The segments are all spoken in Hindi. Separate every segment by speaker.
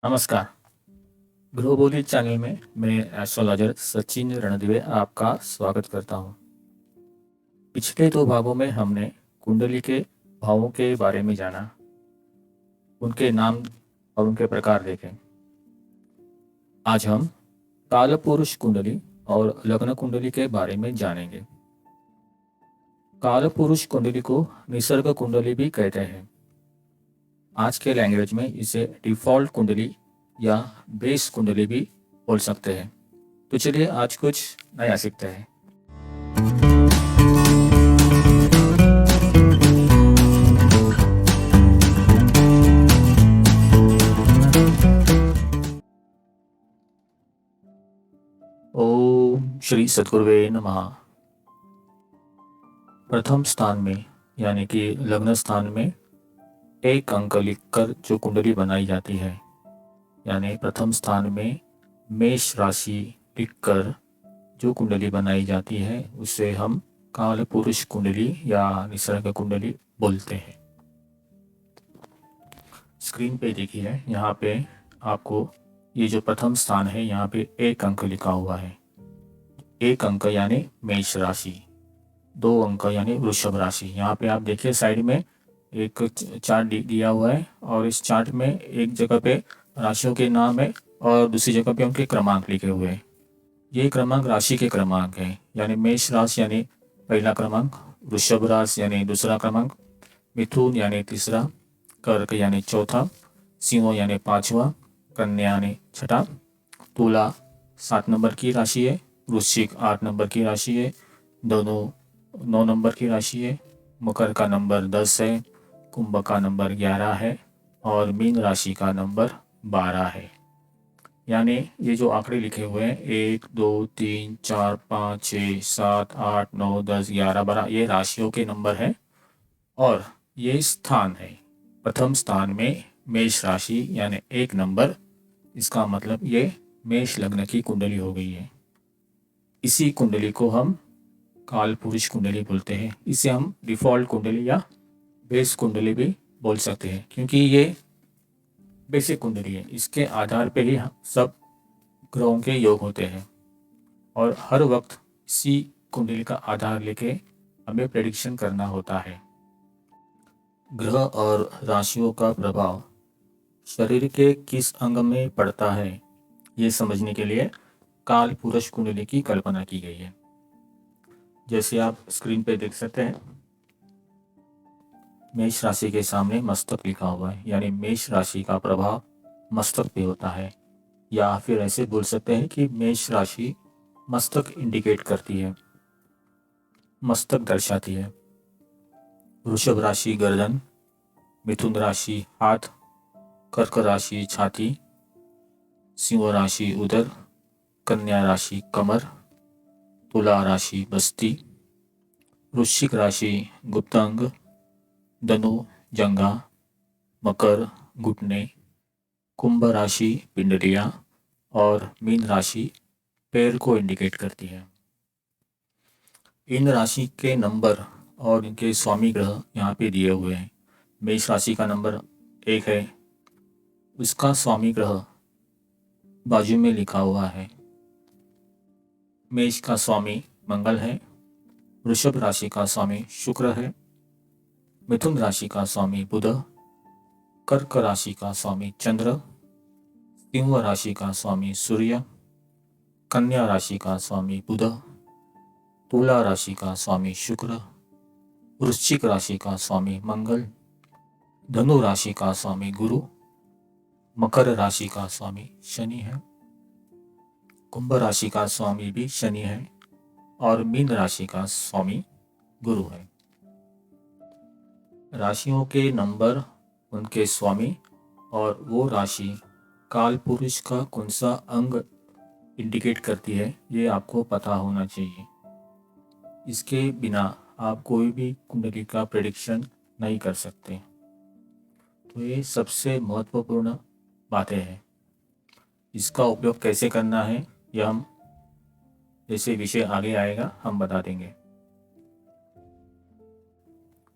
Speaker 1: नमस्कार। ग्लोबोली चैनल में मैं एस्ट्रोलॉजर सचिन रणदिवे आपका स्वागत करता हूँ। पिछले दो भागों में हमने कुंडली के भावों के बारे में जाना, उनके नाम और उनके प्रकार देखे। आज हम कालपुरुष कुंडली और लग्न कुंडली के बारे में जानेंगे। कालपुरुष कुंडली को निसर्ग कुंडली भी कहते हैं। आज के लैंग्वेज में इसे डिफॉल्ट कुंडली या बेस कुंडली भी बोल सकते हैं। तो चलिए आज कुछ नया सीखते हैं। ओम श्री सद्गुरुवे नमः। प्रथम स्थान में यानी कि लग्न स्थान में एक अंक लिखकर जो कुंडली बनाई जाती है, यानी प्रथम स्थान में मेष राशि लिखकर जो कुंडली बनाई जाती है उसे हम कालपुरुष कुंडली या निसर्ग कुंडली बोलते हैं। स्क्रीन पे देखिए, यहाँ पे आपको ये जो प्रथम स्थान है यहाँ पे एक अंक लिखा हुआ है। एक अंक यानी मेष राशि, दो अंक यानी वृषभ राशि। यहाँ पे आप देखिए साइड में एक चार्ट दिया हुआ है और इस चार्ट में एक जगह पे राशियों के नाम है और दूसरी जगह पे उनके क्रमांक लिखे हुए हैं। ये क्रमांक राशि के क्रमांक हैं, यानी मेष राशि यानी पहला क्रमांक, वृषभ राशि यानी दूसरा क्रमांक, मिथुन यानी तीसरा, कर्क यानी चौथा, सिंह यानी पांचवा, कन्या यानी छठा, तुला 7 नंबर की राशि है, वृश्चिक 8 नंबर की राशि है, दोनों 9 नंबर की राशि है, मकर का नंबर 10 है, कुंभ का नंबर 11 है और मीन राशि का नंबर 12 है। यानी ये जो आंकड़े लिखे हुए हैं 1 2 3 4 5 6 7 8 9 10 11 12, ये राशियों के नंबर हैं और ये स्थान है। प्रथम स्थान में मेष राशि यानी 1 नंबर, इसका मतलब ये मेष लग्न की कुंडली हो गई है। इसी कुंडली को हम कालपुरुष कुंडली बोलते हैं। इसे हम डिफॉल्ट कुंडली या बेस कुंडली भी बोल सकते हैं, क्योंकि ये बेसिक कुंडली है। इसके आधार पे ही सब ग्रहों के योग होते हैं और हर वक्त इसी कुंडली का आधार लेके हमें प्रेडिक्शन करना होता है। ग्रह और राशियों का प्रभाव शरीर के किस अंग में पड़ता है, ये समझने के लिए कालपुरुष कुंडली की कल्पना की गई है। जैसे आप स्क्रीन पे देख सकते हैं, मेष राशि के सामने मस्तक लिखा हुआ है, यानी मेष राशि का प्रभाव मस्तक पे होता है, या फिर ऐसे बोल सकते हैं कि मेष राशि मस्तक इंडिकेट करती है, मस्तक दर्शाती है। वृषभ राशि गर्दन, मिथुन राशि हाथ, कर्क राशि छाती, सिंह राशि उदर, कन्या राशि कमर, तुला राशि बस्ती, वृश्चिक राशि गुप्तांग, धनु जंघा, मकर घुटने, कुंभ राशि पिंडलियां और मीन राशि पैर को इंडिकेट करती है। इन राशि के नंबर और इनके स्वामी ग्रह यहाँ पे दिए हुए हैं। मेष राशि का नंबर 1 है, उसका स्वामी ग्रह बाजू में लिखा हुआ है। मेष का स्वामी मंगल है, वृषभ राशि का स्वामी शुक्र है, मिथुन राशि का स्वामी बुध, कर्क राशि का स्वामी चंद्र, सिंह राशि का स्वामी सूर्य, कन्या राशि का स्वामी बुध, तुला राशि का स्वामी शुक्र, वृश्चिक राशि का स्वामी मंगल, धनु राशि का स्वामी गुरु, मकर राशि का स्वामी शनि है, कुंभ राशि का स्वामी भी शनि है और मीन राशि का स्वामी गुरु है। राशियों के नंबर, उनके स्वामी और वो राशि कालपुरुष का कौन सा अंग इंडिकेट करती है, ये आपको पता होना चाहिए। इसके बिना आप कोई भी कुंडली का प्रेडिक्शन नहीं कर सकते। तो ये सबसे महत्वपूर्ण बातें हैं। इसका उपयोग कैसे करना है यह हम जैसे विषय आगे आएगा हम बता देंगे।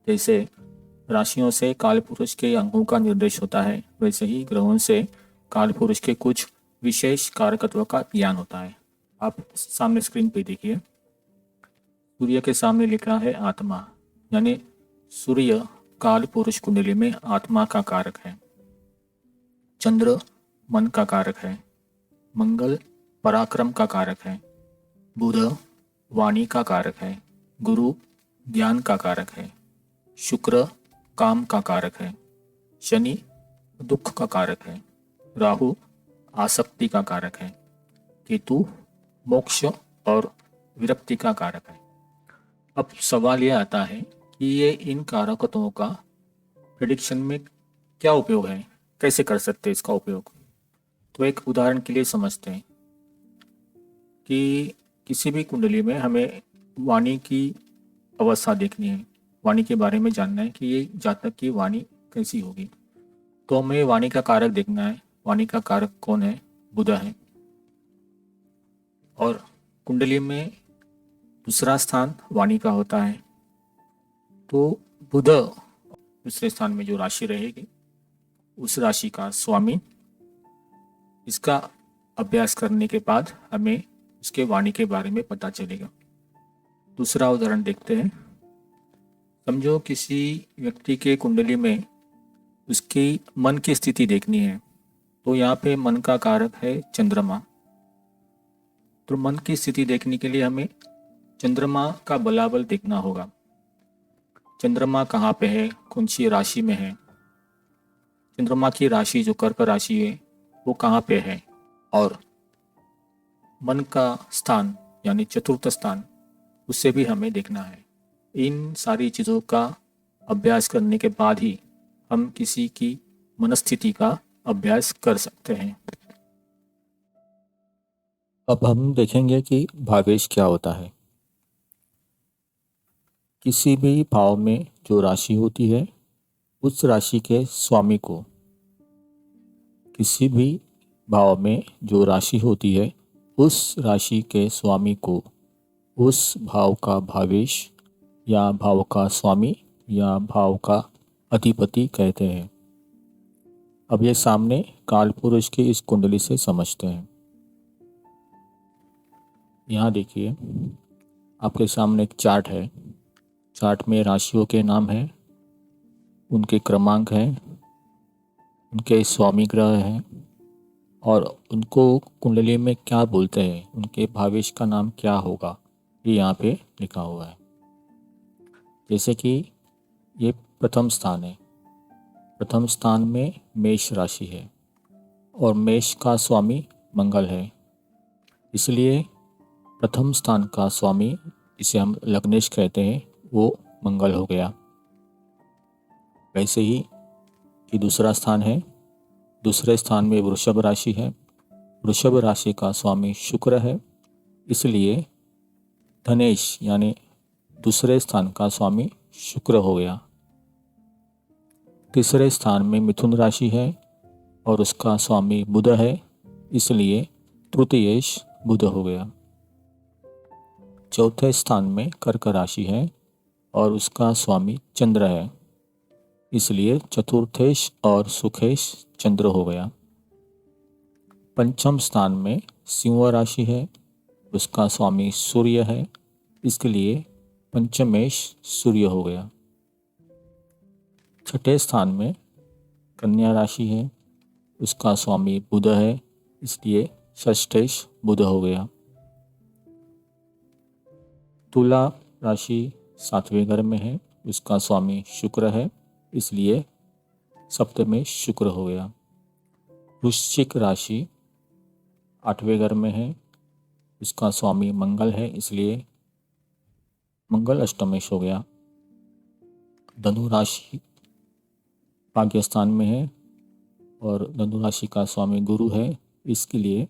Speaker 1: जैसे राशियों से कालपुरुष के अंगों का निर्देश होता है, वैसे ही ग्रहों से काल पुरुष के कुछ विशेष कारकत्व का ज्ञान होता है। आप सामने स्क्रीन पे देखिए, सूर्य के सामने लिखा है आत्मा, यानी सूर्य काल पुरुष कुंडली में आत्मा का कारक है। चंद्र मन का कारक है। मंगल पराक्रम का कारक है। बुध वाणी का कारक है। गुरु ज्ञान का कारक है। शुक्र काम का कारक है। शनि दुख का कारक है। राहु आसक्ति का कारक है। केतु मोक्ष और विरक्ति का कारक है। अब सवाल यह आता है कि ये इन कारकत्वों का प्रेडिक्शन में क्या उपयोग है, कैसे कर सकते हैं इसका उपयोग। तो एक उदाहरण के लिए समझते हैं कि किसी भी कुंडली में हमें वाणी की अवस्था देखनी है, वाणी के बारे में जानना है कि ये जातक की वाणी कैसी होगी। तो हमें वाणी का कारक देखना है। वाणी का कारक कौन है? बुध है। और कुंडली में दूसरा स्थान वाणी का होता है। तो बुध दूसरे स्थान में जो राशि रहेगी उस राशि का स्वामी। इसका अभ्यास करने के बाद हमें उसके वाणी के बारे में पता चलेगा। दूसरा उदाहरण देखते हैं। समझो किसी व्यक्ति के कुंडली में उसकी मन की स्थिति देखनी है। तो यहाँ पे मन का कारक है चंद्रमा। तो मन की स्थिति देखने के लिए हमें चंद्रमा का बलाबल देखना होगा। चंद्रमा कहाँ पे है, कौन सी राशि में है, चंद्रमा की राशि जो कर्क राशि है वो कहाँ पे है, और मन का स्थान यानी चतुर्थ स्थान उससे भी हमें देखना है। इन सारी चीज़ों का अभ्यास करने के बाद ही हम किसी की मनस्थिति का अभ्यास कर सकते हैं। अब हम देखेंगे कि भावेश क्या होता है। किसी भी भाव में जो राशि होती है उस राशि के स्वामी को, किसी भी भाव में जो राशि होती है उस राशि के स्वामी को उस भाव का भावेश या भाव का स्वामी या भाव का अधिपति कहते हैं। अब ये सामने काल पुरुष की इस कुंडली से समझते हैं। यहाँ देखिए, आपके सामने एक चार्ट है। चार्ट में राशियों के नाम हैं, उनके क्रमांक हैं, उनके स्वामी ग्रह हैं और उनको कुंडली में क्या बोलते हैं, उनके भावेश का नाम क्या होगा, ये यहाँ पे लिखा हुआ है। जैसे कि ये प्रथम स्थान है। प्रथम स्थान में मेष राशि है और मेष का स्वामी मंगल है, इसलिए प्रथम स्थान का स्वामी, इसे हम लग्नेश कहते हैं, वो मंगल हो गया। वैसे ही ये दूसरा स्थान है। दूसरे स्थान में वृषभ राशि है। वृषभ राशि का स्वामी शुक्र है, इसलिए धनेश यानी दूसरे स्थान का स्वामी शुक्र हो गया। तीसरे स्थान में मिथुन राशि है और उसका स्वामी बुध है, इसलिए तृतीयेश बुध हो गया। चौथे स्थान में कर्क राशि है और उसका स्वामी चंद्र है, इसलिए चतुर्थेश और सुखेश चंद्र हो गया। पंचम स्थान में सिंह राशि है, उसका स्वामी सूर्य है, इसलिए पंचमेश सूर्य हो गया। छठे स्थान में कन्या राशि है, उसका स्वामी बुध है, इसलिए षष्ठेश बुध हो गया। तुला राशि सातवें घर में है, उसका स्वामी शुक्र है, इसलिए सप्तमेश शुक्र हो गया। वृश्चिक राशि आठवें घर में है, इसका स्वामी मंगल है, इसलिए मंगल अष्टमेश हो गया। धनु राशि भाग्य स्थान में है और धनु राशि का स्वामी गुरु है, इसके लिए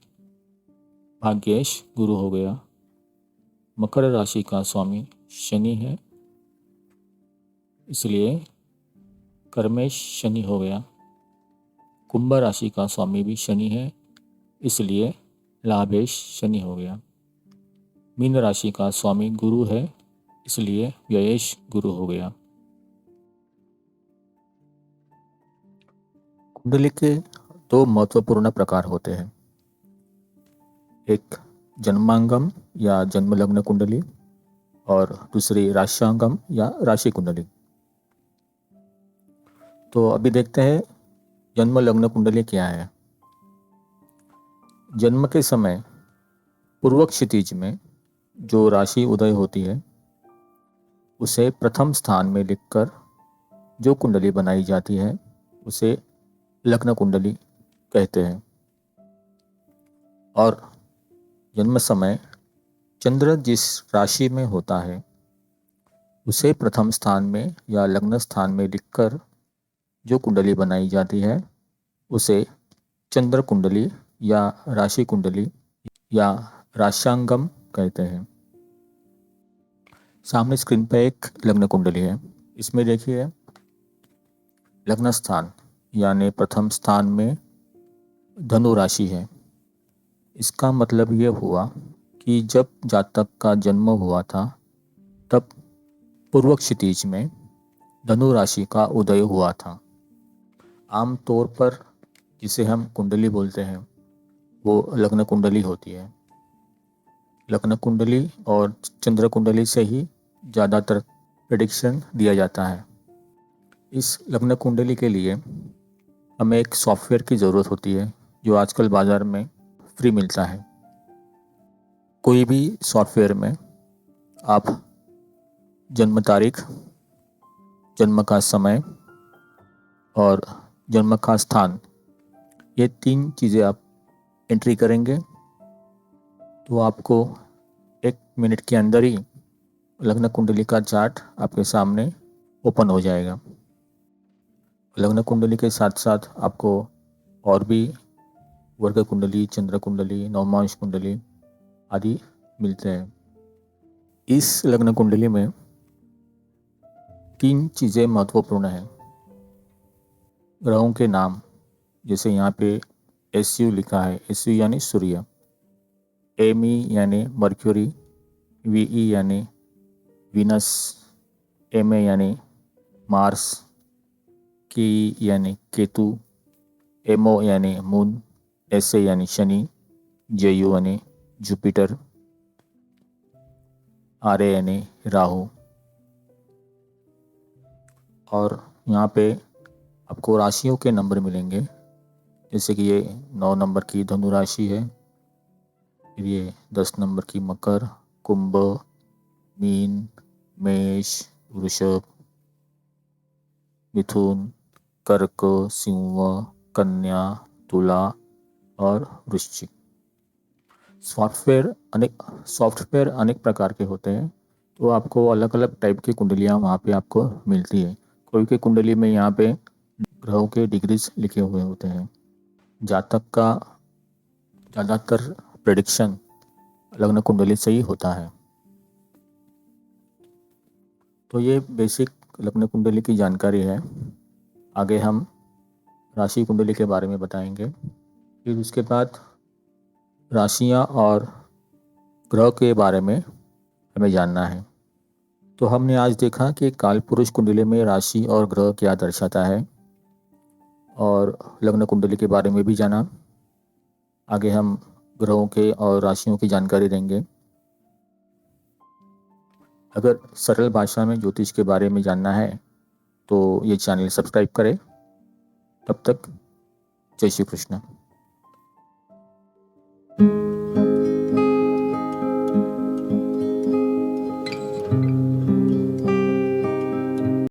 Speaker 1: भाग्येश गुरु हो गया। मकर राशि का स्वामी शनि है, इसलिए कर्मेश शनि हो गया। कुंभ राशि का स्वामी भी शनि है, इसलिए लाभेश शनि हो गया। मीन राशि का स्वामी गुरु है, इसलिए व्ययेश गुरु हो गया। कुंडली के दो महत्वपूर्ण प्रकार होते हैं, एक जन्मांगम या जन्म लग्न कुंडली और दूसरी राश्यांगम या राशि कुंडली। तो अभी देखते हैं जन्म लग्न कुंडली क्या है। जन्म के समय पूर्व क्षितिज में जो राशि उदय होती है उसे प्रथम स्थान में लिखकर जो कुंडली बनाई जाती है उसे लग्न कुंडली कहते हैं। और जन्म समय चंद्र जिस राशि में होता है उसे प्रथम स्थान में या लग्न स्थान में लिखकर जो कुंडली बनाई जाती है उसे चंद्र कुंडली या राशि कुंडली या राश्यांगम कहते हैं। सामने स्क्रीन पर एक लग्न कुंडली है। इसमें देखिए लग्न स्थान यानी प्रथम स्थान में धनु राशि है। इसका मतलब ये हुआ कि जब जातक का जन्म हुआ था तब पूर्व क्षितिज में धनु राशि का उदय हुआ था। आम तौर पर जिसे हम कुंडली बोलते हैं वो लग्न कुंडली होती है। लग्न कुंडली और चंद्र कुंडली से ही ज़्यादातर प्रेडिक्शन दिया जाता है। इस लग्न कुंडली के लिए हमें एक सॉफ्टवेयर की ज़रूरत होती है जो आजकल बाज़ार में फ्री मिलता है। कोई भी सॉफ्टवेयर में आप जन्म तारीख, जन्म का समय और जन्म का स्थान, ये 3 चीज़ें आप एंट्री करेंगे तो आपको 1 मिनट के अंदर ही लग्न कुंडली का चार्ट आपके सामने ओपन हो जाएगा। लग्न कुंडली के साथ साथ आपको और भी वर्ग कुंडली, चंद्र कुंडली, नवमांश कुंडली आदि मिलते हैं। इस लग्न कुंडली में 3 चीज़ें महत्वपूर्ण हैं। ग्रहों के नाम, जैसे यहाँ पे SU लिखा है, SU यानी सूर्य, ME यानी मर्क्यूरी, VE यानी वीनस, MA यानी मार्स, KE यानी केतु, MO यानी मून, SA यानी शनि, JU यानी जुपिटर, RA यानी राहु। और यहाँ पे आपको राशियों के नंबर मिलेंगे, जैसे कि ये 9 नंबर की धनु राशि है, फिर ये 10 नंबर की मकर, कुंभ, मीन, मेष, वृषभ, मिथुन, कर्क, सिंह, कन्या, तुला और वृश्चिक। सॉफ्टवेयर अनेक प्रकार के होते हैं, तो आपको अलग अलग टाइप की कुंडलियाँ वहाँ पे आपको मिलती है। कोई की कुंडली में यहाँ पे ग्रहों के डिग्रीज लिखे हुए होते हैं। जातक का ज़्यादातर प्रेडिक्शन लग्न कुंडली से ही होता है। तो ये बेसिक लग्न कुंडली की जानकारी है। आगे हम राशि कुंडली के बारे में बताएंगे। फिर उसके बाद राशियाँ और ग्रह के बारे में हमें जानना है। तो हमने आज देखा कि कालपुरुष कुंडली में राशि और ग्रह क्या दर्शाता है और लग्न कुंडली के बारे में भी जाना। आगे हम ग्रहों के और राशियों की जानकारी देंगे। अगर सरल भाषा में ज्योतिष के बारे में जानना है तो ये चैनल सब्सक्राइब करें। तब तक जय श्री कृष्ण।